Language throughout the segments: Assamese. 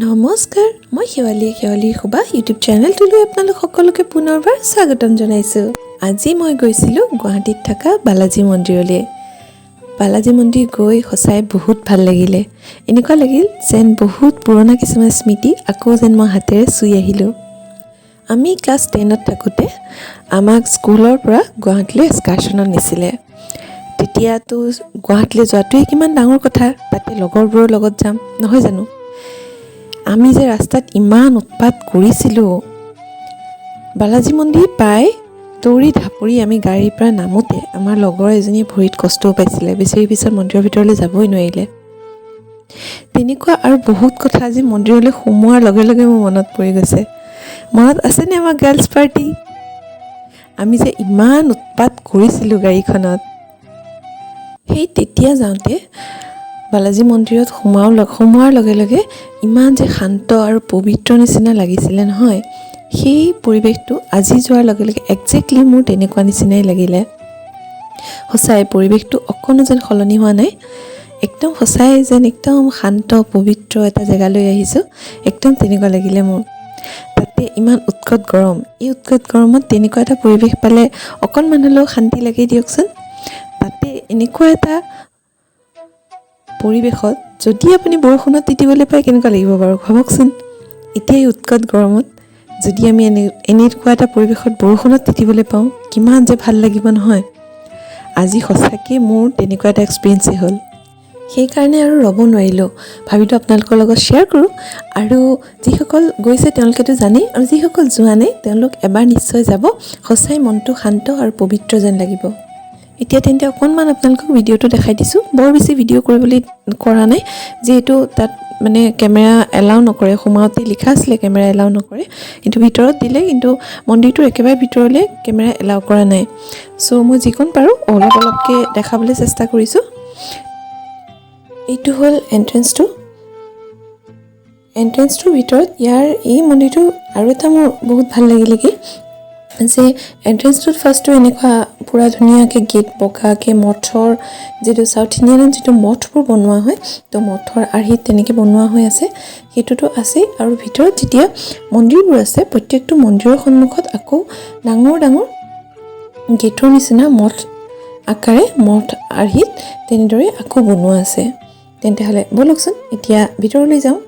নমস্কাৰ, মই শেৱালীৰ খোবা ইউটিউব চেনেলটোলৈ আপোনালোক সকলোকে পুনৰবাৰ স্বাগতম জনাইছোঁ। আজি মই গৈছিলোঁ গুৱাহাটীত থকা বালাজী মন্দিৰলৈ। বালাজী মন্দিৰ গৈ সঁচাই বহুত ভাল লাগিলে। এনেকুৱা লাগিল যেন বহুত পুৰণা কিছুমান স্মৃতি আকৌ যেন মই হাতেৰে চুই আহিলোঁ। আমি ক্লাছ 10ত থাকোঁতে আমাক স্কুলৰ পৰা গুৱাহাটীলৈ এক্সকাৰ্ছনত নিছিলে। তেতিয়াতো গুৱাহাটীলৈ যোৱাটোৱে কিমান ডাঙৰ কথা, তাতে লগৰবোৰৰ লগত যাম নহয় জানো। আমি যে ৰাস্তাত ইমান উৎপাত কৰিছিলোঁ। বালাজী মন্দিৰ পাই দৌৰি ঢাপৰি আমি গাড়ীৰ পৰা নামোতে আমাৰ লগৰ এজনীয়ে ভৰিত কষ্টও পাইছিলে, বেছি পিছত মন্দিৰৰ ভিতৰলৈ যাবই নোৱাৰিলে। তেনেকুৱা আৰু বহুত কথা আজি মন্দিৰলৈ সোমোৱাৰ লগে লগে মোৰ মনত পৰি গৈছে। মনত আছেনে আমাৰ গাৰ্লছ পাৰ্টি? আমি যে ইমান উৎপাত কৰিছিলোঁ গাড়ীখনত। সেই তেতিয়া যাওঁতে বালাজী মন্দিৰত সোমোৱাৰ লগে লগে ইমান যে শান্ত আৰু পবিত্ৰ নিচিনা লাগিছিলে নহয়। সেই পৰিৱেশটো আজি যোৱাৰ লগে লগে একজেক্টলি মোৰ তেনেকুৱা নিচিনাই লাগিলে। সঁচাই পৰিৱেশটো অকণো যেন সলনি হোৱা নাই। একদম সঁচাই যেন একদম শান্ত পবিত্ৰ এটা জেগালৈ আহিছোঁ, একদম তেনেকুৱা লাগিলে মোৰ। তাতে ইমান উৎকট গৰম, এই উৎকট গৰমত তেনেকুৱা এটা পৰিৱেশ পালে অকণমান হ'লেও শান্তি লাগে দিয়কচোন। তাতে এনেকুৱা এটা পৰিৱেশত যদি আপুনি বৰষুণত তিতিবলৈ পায় কেনেকুৱা লাগিব বাৰু ভাবকচোন। এতিয়া এই উৎকট গৰমত যদি আমি এনেকুৱা এটা পৰিৱেশত বৰষুণত তিতিবলৈ পাওঁ কিমান যে ভাল লাগিব নহয়। আজি সঁচাকৈ মোৰ তেনেকুৱা এটা এক্সপিৰিয়েঞ্চেই হ'ল। সেইকাৰণে আৰু ৰ'ব নোৱাৰিলোঁ, ভাবিলোঁ আপোনালোকৰ লগত শ্বেয়াৰ কৰোঁ। আৰু যিসকল গৈছে তেওঁলোকেতো জানেই, আৰু যিসকল যোৱা নাই তেওঁলোক এবাৰ নিশ্চয় যাব। সঁচাই মনটো শান্ত আৰু পবিত্ৰ যেন লাগিব। এতিয়া তেন্তে অকণমান আপোনালোকক ভিডিঅ'টো দেখাই দিছোঁ। বৰ বেছি ভিডিঅ' কৰিবলৈ কৰা নাই, যিহেতু তাত মানে কেমেৰা এলাউ নকৰে। সোমাওঁতে লিখা আছিলে কেমেৰা এলাউ নকৰে, কিন্তু ভিতৰত দিলে, কিন্তু মন্দিৰটোৰ একেবাৰে ভিতৰলৈ কেমেৰা এলাউ কৰা নাই। চ' মই যিকণ পাৰোঁ অলপ অলপকৈ দেখাবলৈ চেষ্টা কৰিছোঁ। এইটো হ'ল এণ্ট্ৰেঞ্চটোৰ ভিতৰত ইয়াৰ এই মন্দিৰটো আৰু এটা মোৰ বহুত ভাল লাগিলে কি যে এণ্ট্ৰেঞ্চটোত ফাৰ্ষ্টটো এনেকুৱা পূৰা ধুনীয়াকৈ গেট বগাকৈ মঠৰ যিটো চাউথ ইণ্ডিয়ানত যিটো মঠবোৰ বনোৱা হয়, তো মঠৰ আৰ্হিত তেনেকৈ বনোৱা হৈ আছে, সেইটোতো আছেই। আৰু ভিতৰত যেতিয়া মন্দিৰবোৰ আছে প্ৰত্যেকটো মন্দিৰৰ সন্মুখত আকৌ ডাঙৰ ডাঙৰ গেটৰ নিচিনা মঠ আকাৰে মঠ আৰ্হিত তেনেদৰে আকৌ বনোৱা আছে। তেন্তে হ'লে ব'লকচোন এতিয়া ভিতৰলৈ যাওঁ।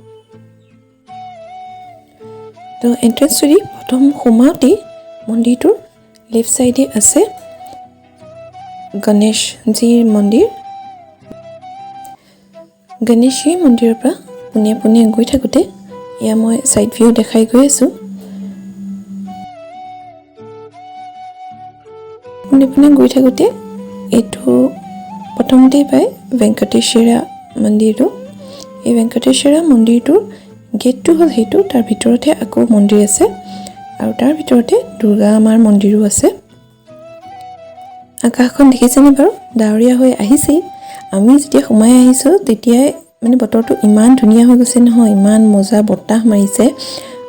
তো এণ্ট্ৰেঞ্চটো দি প্ৰথম সোমাওঁতেই মন্দিৰটোৰ লেফ্ট ছাইডে আছে গণেশজীৰ মন্দিৰ। গণেশজীৰ মন্দিৰৰ পৰা পোনে পোনে গৈ থাকোঁতে এয়া মই ছাইড ভিউ দেখাই গৈ আছোঁ। পোনে পোনে গৈ থাকোঁতে এইটো প্ৰথমতেই পায় ভেংকটেশ্বৰা মন্দিৰটো। এই ভেংকটেশ্বৰা মন্দিৰটোৰ গেটটো হ'ল সেইটো, তাৰ ভিতৰতহে আকৌ মন্দিৰ আছে, আৰু তাৰ ভিতৰতে দুৰ্গা মাৰ মন্দিৰো আছে। আকাশখন দেখিছেনে বাৰু? ডাৱৰীয়া হৈ আহিছেই। আমি যেতিয়া সোমাই আহিছোঁ তেতিয়াই মানে বতৰটো ইমান ধুনীয়া হৈ গৈছে নহয়, ইমান মজা বতাহ মাৰিছে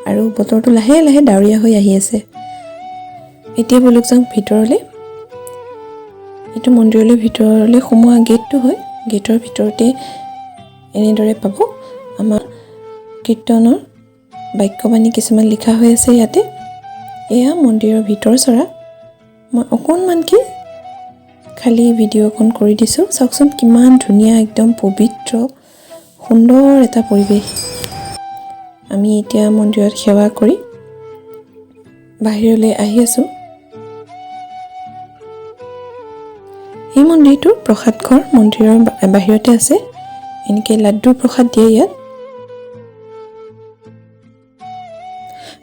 আৰু বতৰটো লাহে লাহে ডাৱৰীয়া হৈ আহি আছে। এতিয়া বলক যাওঁ ভিতৰলৈ। এইটো মন্দিৰলৈ ভিতৰলৈ সোমোৱা গেটটো হয়। গেটৰ ভিতৰতে এনেদৰে পাব আমাৰ কীৰ্তনৰ বাক্যবাণী কিছুমান লিখা হৈ আছে ইয়াতে। এয়া মন্দিৰৰ ভিতৰ চৰা। মই অকণমানকৈ খালী ভিডিঅ' অকণ কৰি দিছোঁ, চাওকচোন কিমান ধুনীয়া একদম পবিত্ৰ সুন্দৰ এটা পৰিৱেশ। আমি এতিয়া মন্দিৰত সেৱা কৰি বাহিৰলৈ আহি আছোঁ। এই মন্দিৰটোৰ প্ৰসাদ ঘৰ মন্দিৰৰ বাহিৰতে আছে। এনেকৈ লাড্ডুৰ প্ৰসাদ দিয়ে ইয়াত।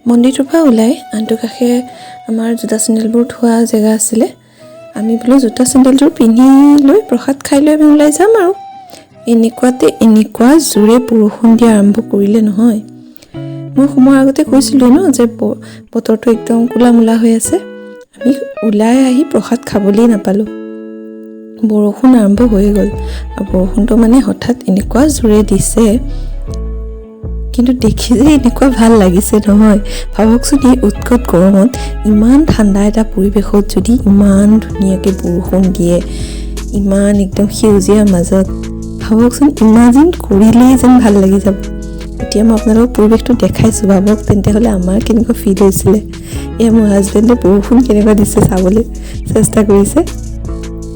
মন্দিৰটোৰ পৰা ওলাই আনটো কাষে আমাৰ জোতা চেণ্ডেলবোৰ থোৱা জেগা আছিলে। আমি বোলো জোতা চেণ্ডেলযোৰ পিন্ধি লৈ প্ৰসাদ খাই লৈ আমি ওলাই যাম আৰু। এনেকুৱা জোৰে বৰষুণ দিয়া আৰম্ভ কৰিলে নহয়। মই সোমোৱাৰ আগতে কৈছিলোঁ ন যে বতৰটো একদম কোলা মোলা হৈ আছে। আমি ওলাই আহি প্ৰসাদ খাবলৈই নাপালোঁ, বৰষুণ আৰম্ভ হৈ গ'ল। আৰু বৰষুণটো মানে হঠাৎ এনেকুৱা জোৰে দিছে, কিন্তু দেখি যে এনেকুৱা ভাল লাগিছে নহয়। ভাবকচোন এই উৎকট গৰমত ইমান ঠাণ্ডা এটা পৰিৱেশত যদি ইমান ধুনীয়াকৈ বৰষুণ দিয়ে, ইমান একদম সেউজীয়াৰ মাজত ভাবকচোন ইমাজিন কৰিলেই যেন ভাল লাগি যাব এতিয়া মই আপোনালোকক পৰিৱেশটো দেখাইছোঁ ভাবক তেন্তে হ'লে আমাৰ কেনেকুৱা ফিল হৈছিলে এয়া মোৰ হাজবেণ্ডে বৰষুণ কেনেকুৱা দিছে চাবলৈ চেষ্টা কৰিছে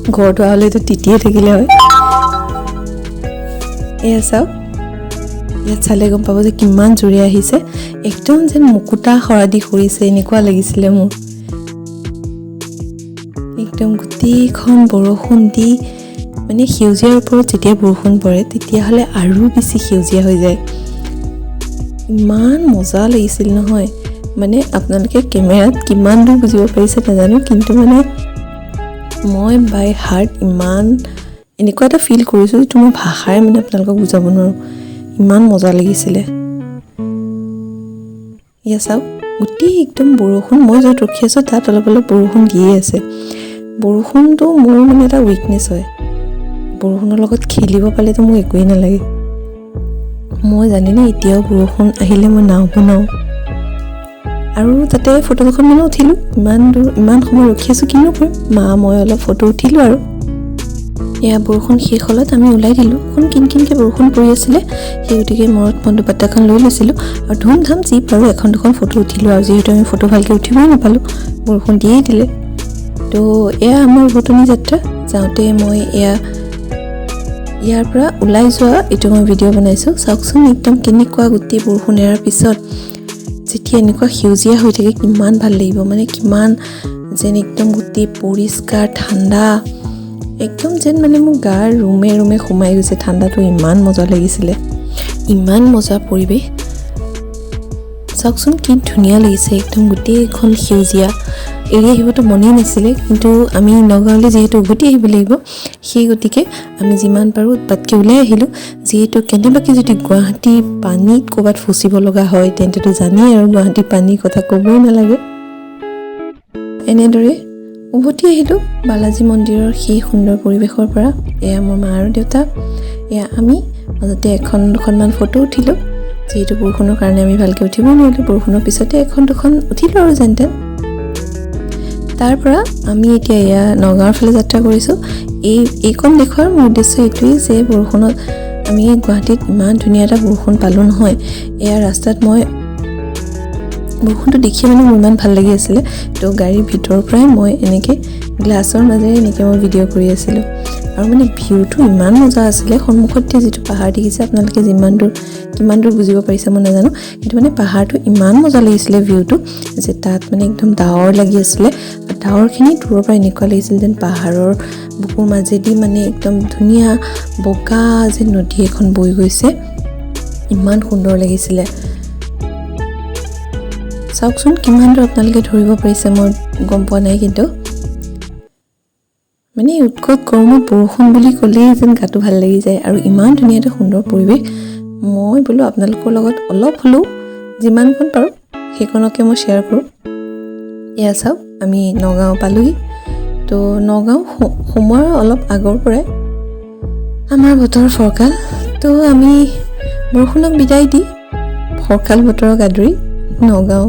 ঘৰটো হ'লেতো তিতিয়ে থাকিলে হয় এয়া চাওক ইয়াত চালে গম পাব যে কিমান জোৰে আহিছে একদম যেন মুকুতা সৰাদি সৰিছে এনেকুৱা লাগিছিলে মোৰ একদম গোটেইখন বৰষুণ দি মানে সেউজীয়াৰ ওপৰত যেতিয়া বৰষুণ পৰে তেতিয়াহ'লে আৰু বেছি সেউজীয়া হৈ যায় ইমান মজা লাগিছিল নহয় মানে আপোনালোকে কেমেৰাত কিমান দূৰ বুজিব পাৰিছে নাজানো কিন্তু মানে মই বাই হাৰ্ট ইমান এনেকুৱা এটা ফিল কৰিছোঁ যিটো মই ভাষাৰে মানে আপোনালোকক বুজাব নোৱাৰোঁ ইমান মজা লাগিছিলে ইয়া চাওক গোটেই একদম বৰষুণ মই য'ত ৰখি আছোঁ তাত অলপ অলপ বৰষুণ দিয়ে আছে বৰষুণটো মোৰ মানে এটা উইকনেছ হয় বৰষুণৰ লগত খেলিব পালেতো মোৰ একোৱেই নালাগে মই জানিনে এতিয়াও বৰষুণ আহিলে মই নাও বনাওঁ আৰু তাতে ফটো দুখন মানে উঠিলোঁ ইমান সময় ৰখি আছোঁ কিনো কৰিম মা মই অলপ ফটো উঠিলোঁ আৰু এয়া বৰষুণ শেষ হ'লত আমি ওলাই দিলোঁ অকণ কিনকিনকৈ বৰষুণ পৰি আছিলে সেই গতিকে মূৰত মই দুপাত্তাখন লৈ লৈছিলোঁ আৰু ধুমধাম যি পাৰোঁ এখন দুখন ফটো উঠিলোঁ আৰু যিহেতু আমি ফটো ভালকৈ উঠিবই নাপালোঁ বৰষুণ দিয়েই দিলে তো এয়া আমাৰ উভতনি যাত্ৰা যাওঁতে মই ইয়াৰ পৰা ওলাই যোৱা এইটো মই ভিডিঅ' বনাইছোঁ চাওকচোন একদম কেনেকুৱা গোটেই বৰষুণ এৰাৰ পিছত যেতিয়া এনেকুৱা সেউজীয়া হৈ থাকে কিমান ভাল লাগিব মানে কিমান যেন একদম গোটেই পৰিষ্কাৰ ঠাণ্ডা একদম যেন মানে মোৰ গাৰ ৰুমে ৰুমে সোমাই গৈছে ঠাণ্ডাটো ইমান মজা লাগিছিলে ইমান মজা পৰিৱেশ চাওকচোন কি ধুনীয়া লাগিছে একদম গোটেইখন সেউজীয়া এৰি আহিবতো মনেই নাছিলে কিন্তু আমি নগাঁৱলৈ যিহেতু উভতি আহিব লাগিব সেই গতিকে আমি যিমান পাৰোঁ উৎপাতকৈ ওলাই আহিলোঁ যিহেতু কেনেবাকৈ যদি গুৱাহাটী পানীত ক'ৰবাত ফচিব লগা হয় তেন্তেতো জানেই আৰু গুৱাহাটীৰ পানীৰ কথা ক'বই নালাগে এনেদৰে উভতি আহিলোঁ বালাজী মন্দিৰৰ সেই সুন্দৰ পৰিৱেশৰ পৰা এয়া মোৰ মা আৰু দেউতা এয়া আমি মাজতে এখন দুখনমান ফটো উঠিলোঁ যিহেতু বৰষুণৰ কাৰণে আমি ভালকৈ উঠিব নোৱাৰিলোঁ বৰষুণৰ পিছতে এখন দুখন উঠিলোঁ আৰু যেন তেন তাৰ পৰা আমি এতিয়া এয়া নগাঁৱৰ ফালে যাত্ৰা কৰিছোঁ এইখন দেখুৱাৰ মোৰ উদ্দেশ্য এইটোৱেই যে বৰষুণত আমি গুৱাহাটীত ইমান ধুনীয়া এটা বৰষুণ পালোঁ নহয় এয়া ৰাস্তাত মই বৰষুণটো দেখি মানে মোৰ ইমান ভাল লাগি আছিলে তো গাড়ীৰ ভিতৰৰ পৰাই মই এনেকৈ গ্লাছৰ মাজেৰে এনেকৈ মই ভিডিঅ' কৰি আছিলোঁ আৰু মানে ভিউটো ইমান মজা আছিলে সন্মুখত যিটো পাহাৰ দেখিছে আপোনালোকে কিমান দূৰ বুজিব পাৰিছে মই নাজানো কিন্তু মানে পাহাৰটো ইমান মজা লাগিছিলে ভিউটো যে তাত মানে একদম ডাৱৰ লাগি আছিলে আৰু ডাৱৰখিনি দূৰৰ পৰা এনেকুৱা লাগিছিল যেন পাহাৰৰ বুকুৰ মাজেদি মানে একদম ধুনীয়া বগা যেন নদী এখন বৈ গৈছে ইমান সুন্দৰ লাগিছিলে চাওকচোন কিমান দূৰ আপোনালোকে ধৰিব পাৰিছে মই গম পোৱা নাই কিন্তু মানে উৎকট গৰমত বৰষুণ বুলি ক'লেই যেন গাটো ভাল লাগি যায় আৰু ইমান ধুনীয়া এটা সুন্দৰ পৰিৱেশ মই বোলো আপোনালোকৰ লগত অলপ হ'লেও যিমানকণ পাৰোঁ সেইকণকে মই শ্বেয়াৰ কৰোঁ এয়া চাওক আমি নগাঁও পালোহি তো নগাঁও সোমোৱাৰ অলপ আগৰ পৰাই আমাৰ বতৰ ফৰকাল তো আমি বৰষুণক বিদায় দি ফৰকাল বতৰক আদৰি নগাঁও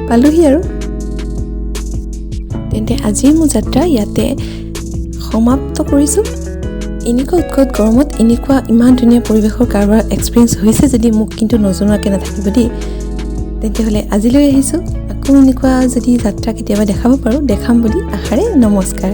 পালোহি আৰু তেন্তে আজিৰ মোৰ যাত্ৰা ইয়াতে সমাপ্ত কৰিছোঁ এনেকুৱা উৎকট গৰমত এনেকুৱা ইমান ধুনীয়া পৰিৱেশৰ কাৰোবাৰ এক্সপিৰিয়েঞ্চ হৈছে যদি মোক কিন্তু নজনোৱাকৈ নাথাকিব দেই তেন্তে হ'লে আজিলৈ আহিছোঁ আকৌ এনেকুৱা যদি যাত্ৰা কেতিয়াবা দেখাব পাৰোঁ দেখাম বুলি আশাৰে নমস্কাৰ